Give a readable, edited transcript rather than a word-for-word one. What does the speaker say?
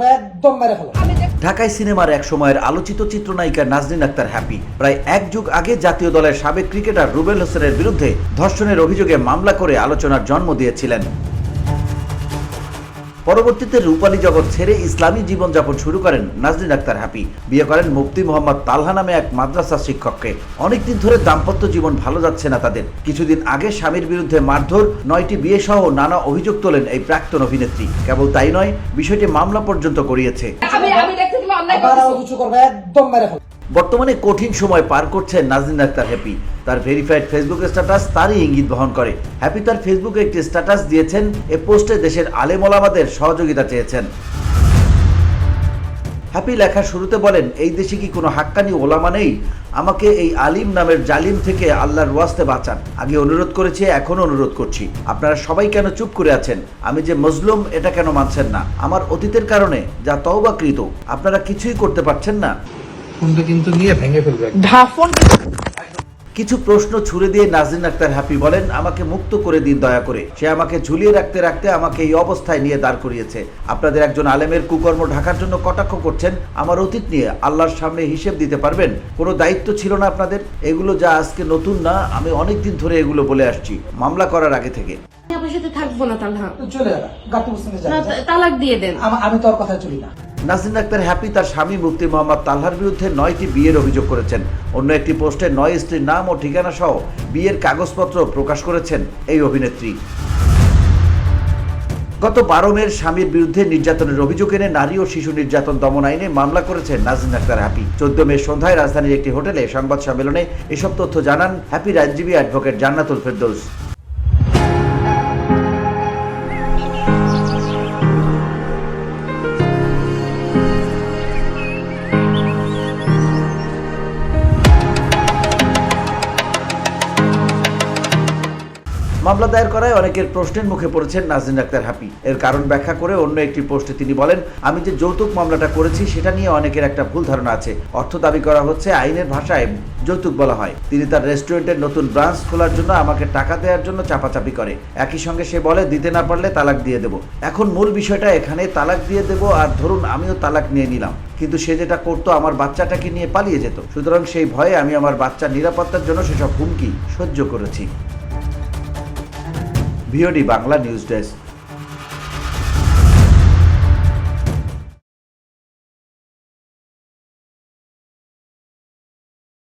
করবে একদম মেরে ফেলো। ঢাকায় সিনেমার এক সময়ের আলোচিত চিত্রনায়িকা নাজনীন আক্তার হ্যাপি প্রায় এক যুগ আগে জাতীয় দলের সাবেক ক্রিকেটার রুবেল হোসেনের বিরুদ্ধে ধর্ষণের অভিযোগে মামলা করে আলোচনার জন্ম দিয়েছিলেন। পরবর্তীতে রূপালী জগৎ ছেড়ে ইসলামী জীবনযাপন শুরু করেন নাজনীন আক্তার হ্যাপি। বিয়ে করেন মুফতি মোহাম্মদ তালহা নামে এক মাদ্রাসা শিক্ষককে। অনেকদিন ধরে দাম্পত্য জীবন ভালো যাচ্ছে না তাদের। কিছুদিন আগে স্বামীর বিরুদ্ধে মারধর, 9টি বিয়ে সহ নানা অভিযোগ তোলেন এই প্রাক্তন অভিনেত্রী। কেবল তাই নয়, বিষয়টি মামলা পর্যন্ত গড়িয়েছে। বর্তমানে কঠিন সময় পার করছেন নাজনীন আক্তার হ্যাপি। তার ভেরিফাইড ফেসবুক স্ট্যাটাস তারই ইঙ্গিত বহন করে। হ্যাপি তার ফেসবুকে একটি স্ট্যাটাস দিয়েছেন। এ পোস্টে দেশের আলেম ওলামাদের সহযোগিতা চেয়েছেন। হ্যাপি লেখার শুরুতে বলেন, এই দেশে কি কোনো হাক্কানি ওলামা নেই? আমাকে এই আলিম নামের জালিম থেকে আল্লাহর ওয়াস্তে বাঁচান। আগে অনুরোধ করেছি, এখনো অনুরোধ করছি। আপনারা সবাই কেন চুপ করে আছেন? আমি যে মজলুম এটা কেন মানছেন না? আমার অতীতের কারণে যা তওবাকৃত, আপনারা কিছুই করতে পারছেন না। কিন্তু নিয়ে ভেঙে ফেলবে। কিছু প্রশ্ন ছুড়ে দিয়ে নাজনীন আক্তার হ্যাপি বলেন, আমাকে মুক্ত করে দিন দয়া করে। সে আমাকে ঝুলিয়ে রাখতে রাখতে আমাকে এই অবস্থায় নিয়ে দাঁড় করিয়েছে। আপনাদের একজন আলেমের কুকর্ম ঢাকার জন্য কটাক্ষ করছেন। আমার অতীত নিয়ে আল্লাহর সামনে হিসেব দিতে পারবেন? কোনো দায়িত্ব ছিল না আপনাদের? এগুলো যা আজকে নতুন না, আমি অনেক দিন ধরে এগুলো বলে আসছি, মামলা করার আগে থেকে। আপনার সাথে থাকবো না তালহা। চলে যা, গাতি মুসলিমে যা। তালাক দিয়ে দেন। আমি তোর কথা চলি না। নাজনীন আক্তার হ্যাপি তার স্বামী মুফতি মোহাম্মদ তালহার বিরুদ্ধে 9টি বিয়ের অভিযোগ করেছেন। অন্য একটি পোস্টে 9 স্ত্রীর নাম ও ঠিকানা সহ বিয়ের কাগজপত্র প্রকাশ করেছেন এই অভিনেত্রী। গত 12 মের স্বামীর বিরুদ্ধে নির্যাতনের অভিযোগ এনে নারী ও শিশু নির্যাতন দমন আইনে মামলা করেছেন নাজনীন আক্তার হ্যাপি। 14 মে সন্ধ্যায় রাজধানীর একটি হোটেলে সংবাদ সম্মেলনে এসব তথ্য জানান হ্যাপির আইনজীবী অ্যাডভোকেট জান্নাতুল ফেরদৌস। মামলা দায়ের করায় অনেকের প্রশ্নের মুখে পড়েছেন নাজনীন আক্তার হ্যাপি। এর কারণ ব্যাখ্যা করে অন্য একটি পোস্টে তিনি বলেন, আমি যে যৌতুক মামলাটা করেছি সেটা নিয়ে অনেকের একটা ভুল ধারণা আছে। অর্থ দাবি করা হচ্ছে, আইনের ভাষায় যৌতুক বলা হয়। তিনি তার রেস্টুরেন্টের নতুন ব্রাঞ্চ খোলার জন্য আমাকে টাকা দেওয়ার জন্য চাপাচাপি করে। একই সঙ্গে সে বলে, দিতে না পারলে তালাক দিয়ে দেব। এখন মূল বিষয়টা এখানে, তালাক দিয়ে দেব আর ধরুন আমিও তালাক নিয়ে নিলাম, কিন্তু সে যেটা করতো আমার বাচ্চাটাকে নিয়ে পালিয়ে যেত। সুতরাং সেই ভয়ে আমি আমার বাচ্চার নিরাপত্তার জন্য সেসব হুমকি সহ্য করেছি। VOD Bangla news desk.